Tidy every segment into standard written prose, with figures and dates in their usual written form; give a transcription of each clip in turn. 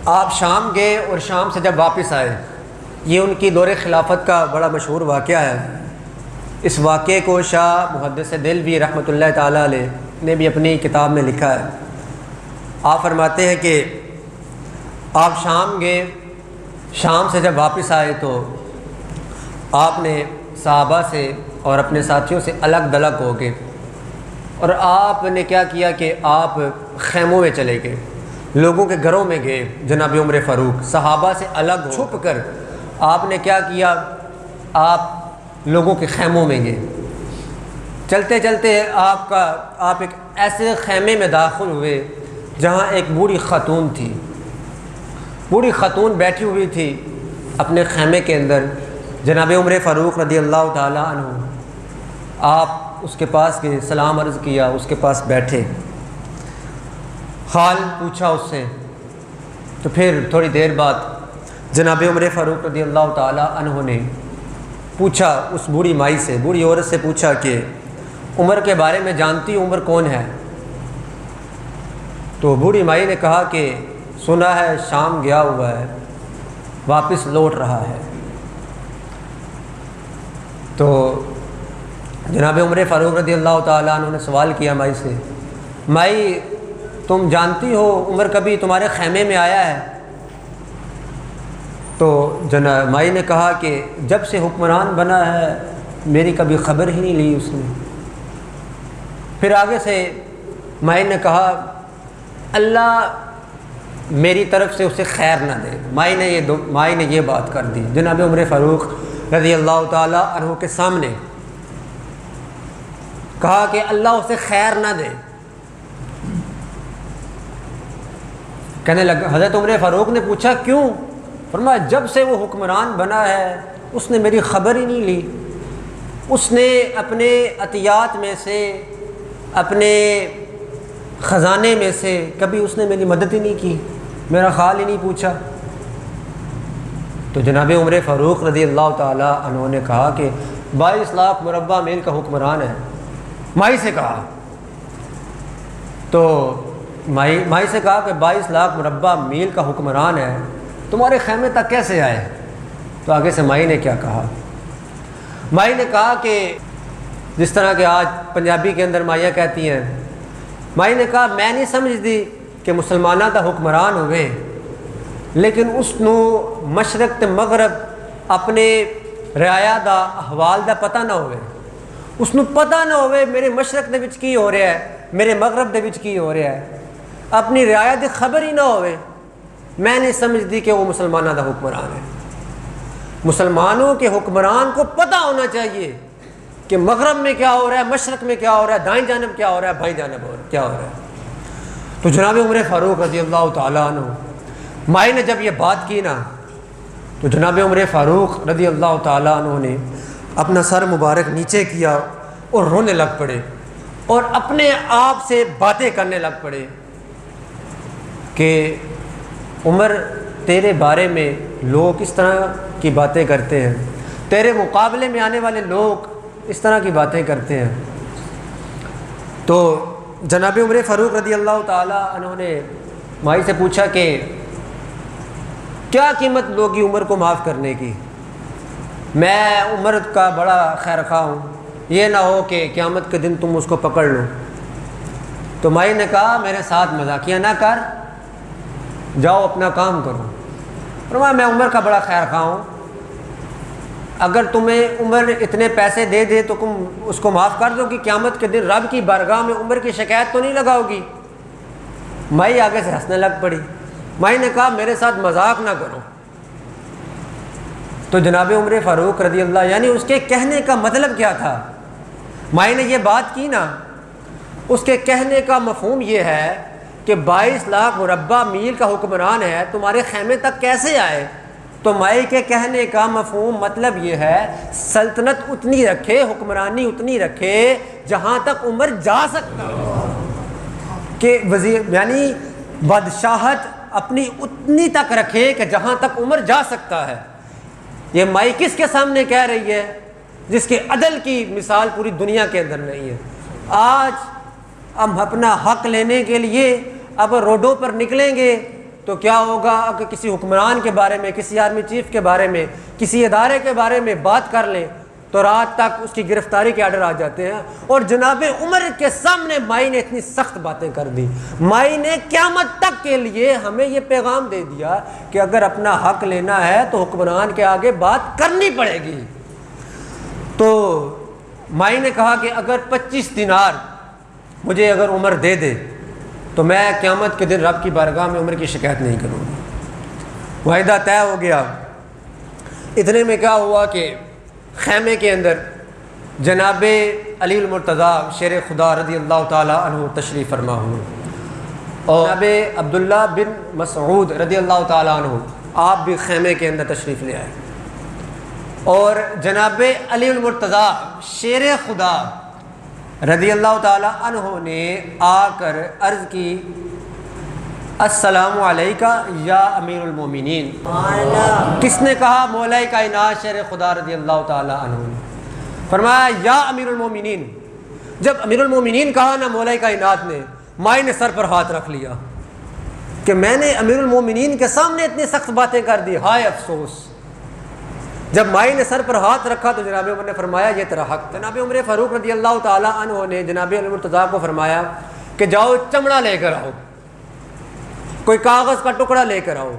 आप शाम गए और शाम से जब वापस आए, ये उनकी दौरे खिलाफत का बड़ा मशहूर वाक़या है। इस वाक़े को शाह मुहद्दिस दिलवी रहमतुल्लाह ताला अलैह ने भी अपनी किताब में लिखा है। आप फरमाते हैं कि आप शाम गए, शाम से जब वापस आए तो आपने सहाबा से और अपने साथियों से अलग दलग हो गए और आपने क्या किया कि आप खैमों में चले गए, लोगों के घरों में गए। जनाब उमर फ़ारूक सहाबा से अलग छुप कर आपने क्या किया, आप लोगों के खैमों में गए। चलते चलते आप एक ऐसे खैमे में दाखिल हुए जहाँ एक बूढ़ी ख़ातून थी। बूढ़ी ख़ातून बैठी हुई थी अपने खैमे के अंदर। जनाब उमर फ़ारूक रज़ियल्लाहु ताला अन्हु आप उसके पास गए, सलाम अर्ज़ किया, उसके पास बैठे, हाल पूछा उससे। तो फिर थोड़ी देर बाद जनाब उमर फ़ारूक रज़ियल्लाहु ताला अन्हु ने पूछा उस बूढ़ी माई से, बूढ़ी औरत से पूछा कि उमर के बारे में जानती उमर कौन है? तो बूढ़ी माई ने कहा कि सुना है शाम गया हुआ है, वापस लौट रहा है। तो जनाब उमर फ़ारूक रज़ियल्लाहु ताला अन्हु ने सवाल किया माई से, माई तुम जानती हो उमर कभी तुम्हारे खैमे में आया है? तो माई ने कहा कि जब से हुक्मरान बना है मेरी कभी ख़बर ही नहीं ली उसने। फिर आगे से माई ने कहा अल्लाह मेरी तरफ से उसे खैर ना दे। माई ने ये बात कर दी जनाब उमर फ़ारूक रज़ियल्लाहु ताला अन्हु के सामने, कहा कि अल्लाह उसे खैर ना दे। कहने लगा, हज़रत उमर फ़ारूक ने पूछा क्यों? फरमाया जब से वो हुक्मरान बना है उसने मेरी ख़बर ही नहीं ली, उसने अपने अतियात में से, अपने ख़जाने में से कभी उसने मेरी मदद ही नहीं की, मेरा हाल ही नहीं पूछा। तो जनाब उमर फ़ारूक रज़ियल्लाहु ताला अन्हु ने कहा कि 22 लाख मुरब्बा मील का हुक्मरान है। माई से कहा, तो माई से कहा कि 22 लाख मुरब्बा मील का हुक्मरान है, तुम्हारे खैमे तक कैसे आए? तो आगे से माई ने क्या कहा? माई ने कहा कि जिस तरह के आज पंजाबी के अंदर माइयाँ कहती हैं, माई ने कहा मैं नहीं समझती कि मुसलमाना का हुक्मरान हुए लेकिन उसनू मशरक ते मगरब अपने रियाया दा अहवाल दा पता ना होवे, उसनू पता ना होवे मेरे मशरक दे विच की हो रहा है, मेरे मगरब दे विच की हो रहा है, अपनी रियाया दी खबर ही ना होवे। मैं नहीं समझती कि वो मुसलमाना दा हुक्मरान है। मुसलमानों के हुक्मरान को पता होना चाहिए कि मगरब में क्या हो रहा है, मशरक में क्या हो रहा है, दाएं जानब क्या हो रहा है, बाएं जानब क्या हो रहा है। तो जनाब उमर फ़ारूक रज़ियल्लाहु ताला अन्हु माई ने जब ये बात की ना, तो जनाब उमर फ़ारूक रज़ियल्लाहु ताला अन्हु ने अपना सर मुबारक नीचे किया और रोने लग पड़े और अपने आप से बातें करने लग पड़े कि उमर तेरे बारे में लोग इस तरह की बातें करते हैं, तेरे मुकाबले में आने वाले लोग इस तरह की बातें करते हैं। तो जनाब उमर फ़ारूक रज़ियल्लाहु ताला अन्हु ने माई से पूछा कि क्या कीमत लोगी उमर को माफ़ करने की? मैं उमर का बड़ा खैर खा हूँ, ये ना हो कि क़यामत के दिन तुम उसको पकड़ लो। तो माई ने कहा मेरे साथ मजाकिया ना कर, जाओ अपना काम करो। फरमाया मैं उमर का बड़ा खैर खा हूँ, अगर तुम्हें उमर इतने पैसे दे दे तो तुम उसको माफ़ कर दो कि क़यामत के दिन रब की बारगाह में उमर की शिकायत तो नहीं लगाओगी? माई आगे से हंसने लग पड़ी। माई ने कहा मेरे साथ मजाक ना करो। तो जनाब उमर फ़ारूक रज़ियल्लाहु, यानी उसके कहने का मतलब क्या था? माई ने ये बात की ना, उसके कहने का मफ़हूम ये है कि 22 लाख मुरब्बा मील का हुक्मरान है, तुम्हारे खैमे तक कैसे आए? तो माई के कहने का मफ़हूम मतलब ये है सल्तनत उतनी रखे, हुक्मरानी उतनी रखे जहाँ तक उमर जा सकता है, कि वज़ीर यानी बादशाहत अपनी उतनी तक रखे कि जहाँ तक उमर जा सकता है। ये माई किसके सामने कह रही है? जिसके अदल की मिसाल पूरी दुनिया के अंदर नहीं है। आज हम अपना हक लेने के लिए अब रोडों पर निकलेंगे तो क्या होगा कि किसी हुक्मरान के बारे में, किसी आर्मी चीफ के बारे में, किसी इदारे के बारे में बात कर लें तो रात तक उसकी गिरफ्तारी के आर्डर आ जाते हैं। और जनाब उमर के सामने माई ने इतनी सख्त बातें कर दी। माई ने क़यामत तक के लिए हमें ये पैगाम दे दिया कि अगर अपना हक लेना है तो हुक्मरान के आगे बात करनी पड़ेगी। तो माई ने कहा कि अगर 25 दिनार मुझे अगर उमर दे दे तो मैं क़यामत के दिन रब की बारगाह में उमर की शिकायत नहीं करूँगा। वायदा तय हो गया। इतने में क्या हुआ कि खैमे के अंदर जनाब अली मुर्तज़ा शेर खुदा रज़ी अल्लाह ताला अन्हु तशरीफ़ फरमा हुए और जनाब अब्दुल्ला बिन मसऊद रज़ी अल्लाह ताला अन्हु आप भी खैमे के अंदर तशरीफ़ ले आए। और जनाब अली मुर्तज़ा शेर खुदा रज़ी अल्लाह ताला अन्हु ने आकर अर्ज़ की, अस्सलामु अलैका या अमीरुल मोमिनीन। किसने कहा? मौला कायनात शेर खुदा रज़ी अल्लाह ताला अन्हु ने फरमाया या अमीरुल मोमिनीन। जब अमीरुल मोमिनीन कहा ना मौला कायनात ने, माई ने सर पर हाथ रख लिया कि मैंने अमीरुल मोमिनीन के सामने इतनी सख्त बातें कर दी, हाय अफसोस। जब माई ने सर पर हाथ रखा तो जनाब उमर ने फरमाया ये तेरा हक। जनाब उमर फ़ारूक रज़ी अल्लाह ताला अन्हु ने जनाब अली मुर्तज़ा को फरमाया कि जाओ चमड़ा लेकर आओ, कोई कागज़ का टुकड़ा लेकर आओ,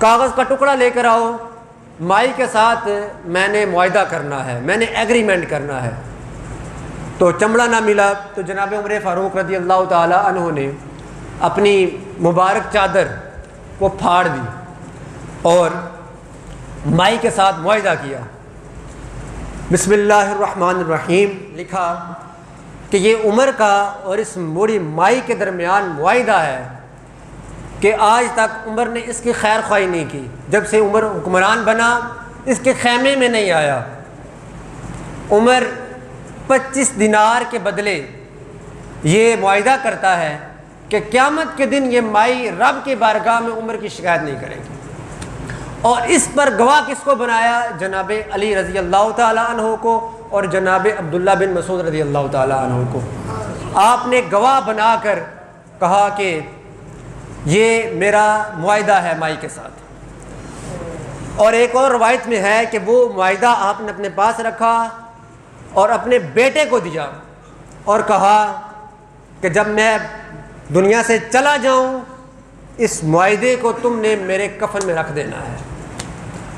कागज़ का टुकड़ा लेकर आओ, माई के साथ मैंने मुआहदा करना है, मैंने एग्रीमेंट करना है। तो चमड़ा ना मिला तो जनाब उमर फ़ारूक रज़ी अल्लाह ताला अन्हु ने अपनी मुबारक चादर को फाड़ दी और माई के साथ मुआहदा किया। बिस्मिल्लाहिर्रहमानिर्रहीम लिखा कि ये उमर का और इस बूढ़ी माई के दरमियान मुआहदा है कि आज तक उमर ने इसकी खैर ख्वाही नहीं की। जब से उमर हुक्मरान बना इसके खैमे में नहीं आया। उमर 25 दिनार के बदले ये मुआहदा करता है कि क़यामत के दिन ये माई रब के बारगाह में उमर की शिकायत नहीं करेगी। और इस पर गवाह किसको बनाया? जनाब अली रज़ी अल्लाह ताला अन्हु को और जनाब अब्दुल्ला बिन मसूद रज़ी अल्लाह ताला अन्हु को आपने गवाह बनाकर कहा कि ये मेरा मुआहदा है माई के साथ। और एक और रवायत में है कि वो मुआहदा आपने अपने पास रखा और अपने बेटे को दिया और कहा कि जब मैं दुनिया से चला जाऊं इस मुआहदे को तुमने मेरे कफन में रख देना है।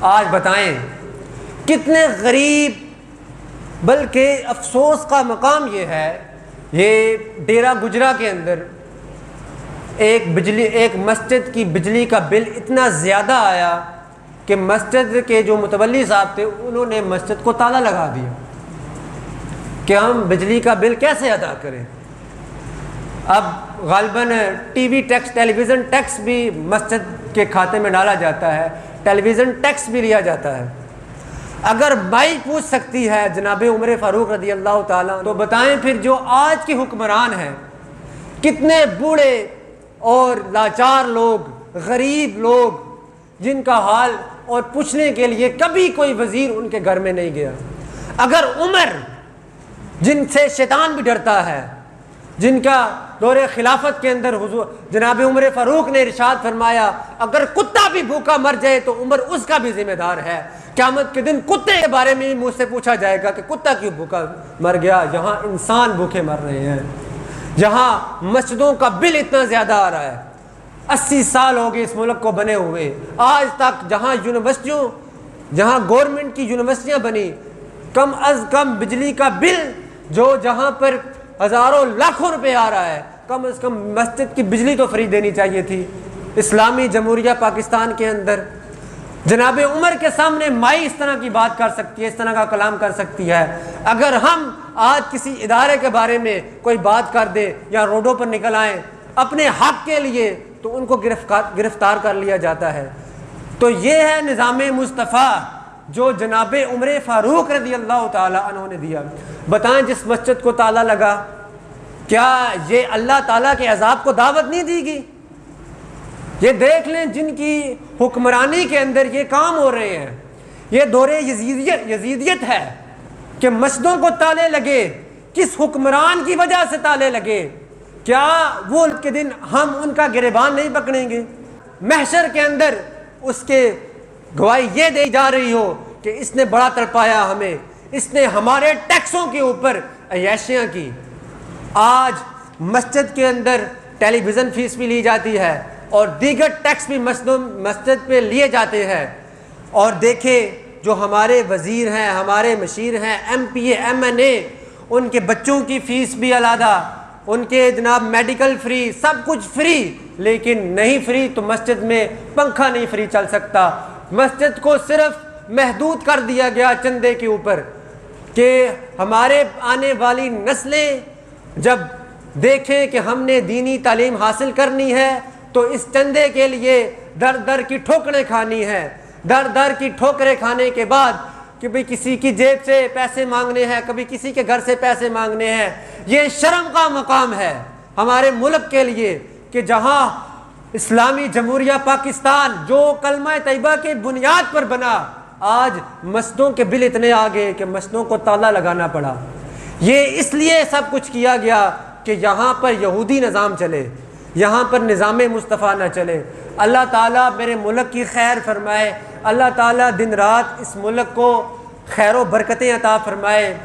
आज बताएं कितने गरीब, बल्कि अफसोस का मकाम ये है, ये डेरा गुजरा के अंदर एक मस्जिद की बिजली का बिल इतना ज़्यादा आया कि मस्जिद के जो मुतवल्ली साहब थे उन्होंने मस्जिद को ताला लगा दिया कि हम बिजली का बिल कैसे अदा करें। अब गालिबन टीवी टैक्स, टेलीविज़न टैक्स भी मस्जिद के खाते में डाला जाता है, टेलीविज़न टैक्स भी लिया जाता है। अगर माई पूछ सकती है जनाब उमर फ़ारूक रज़ी अल्लाह ताला, तो बताएं फिर जो आज के हुक्मरान हैं, कितने बूढ़े और लाचार लोग, गरीब लोग, जिनका हाल और पूछने के लिए कभी कोई वज़ीर उनके घर में नहीं गया। अगर उमर, जिनसे शैतान भी डरता है, जिनका दौरे खिलाफत के अंदर हुजूर जनाब उमर फ़ारूक ने इरशाद फरमाया अगर कुत्ता भी भूखा मर जाए तो उमर उसका भी जिम्मेदार है। क़यामत के दिन कुत्ते के बारे में भी मुझसे पूछा जाएगा कि कुत्ता क्यों भूखा मर गया। यहाँ इंसान भूखे मर रहे हैं, जहाँ मस्जिदों का बिल इतना ज़्यादा आ रहा है। 80 साल हो गए इस मुल्क को बने हुए, आज तक जहाँ यूनिवर्सिटियों, जहाँ गवर्नमेंट की यूनिवर्सिटियाँ बनी, कम अज़ कम बिजली का बिल जो जहाँ पर हज़ारों लाखों रुपए आ रहा है, कम अज़ कम मस्जिद की बिजली तो फ्री देनी चाहिए थी। इस्लामी जमहूरिया पाकिस्तान के अंदर जनाब उमर के सामने माई इस तरह की बात कर सकती है, इस तरह का कलाम कर सकती है। अगर हम आज किसी इदारे के बारे में कोई बात कर दे या रोडों पर निकल आएँ अपने हक़ के लिए, तो उनको गिरफ्तार कर लिया जाता है। तो ये है निज़ाम मुस्तफ़ा जो जनाब उमर फ़ारूक रज़ी अल्लाह ताला अन्हु ने दिया। बताएं जिस मस्जिद को ताला लगा, क्या ये अल्लाह ताला के अज़ाब को दावत नहीं दी गई? ये देख लें जिनकी हुक्मरानी के अंदर ये काम हो रहे हैं, ये दौरे यजीदियत है कि मस्जिदों को ताले लगे। किस हुक्मरान की वजह से ताले लगे? क्या वो के दिन हम उनका गिरबान नहीं पकड़ेंगे? महशर के अंदर उसके गवाही ये दी जा रही हो कि इसने बड़ा तड़पाया हमें, इसने हमारे टैक्सों के ऊपर अय्याशियाँ की। आज मस्जिद के अंदर टेलीविज़न फीस भी ली जाती है और दीगर टैक्स भी मस्जिद पे लिए जाते हैं। और देखें जो हमारे वज़ीर हैं, हमारे मशीर हैं, MPA MNA, उनके बच्चों की फ़ीस भी अलहदा, उनके जनाब मेडिकल फ्री, सब कुछ फ्री। लेकिन नहीं फ्री तो मस्जिद में पंखा नहीं फ्री चल सकता। मस्जिद को सिर्फ महदूद कर दिया गया चंदे के ऊपर कि हमारे आने वाली नस्लें जब देखें कि हमने दीनी तालीम हासिल करनी है तो इस चंदे के लिए दर दर की ठोकरें खानी है। दर दर की ठोकरें खाने के बाद कि भाई किसी की जेब से पैसे मांगने हैं, कभी किसी के घर से पैसे मांगने हैं। ये शर्म का मकाम है हमारे मुल्क के लिए कि जहाँ इस्लामी जमहूरिया पाकिस्तान जो कलमा तैयबा की बुनियाद पर बना, आज मस्जिदों के बिल इतने आ गए कि मस्जिदों को ताला लगाना पड़ा। ये इसलिए सब कुछ किया गया कि यहाँ पर यहूदी निज़ाम चले, यहाँ पर निज़ाम मुस्तफ़ा न चले। अल्लाह ताला मेरे मुल्क की खैर फरमाए, अल्लाह ताला दिन रात इस मुल्क को खैर व बरकतें अता फरमाए।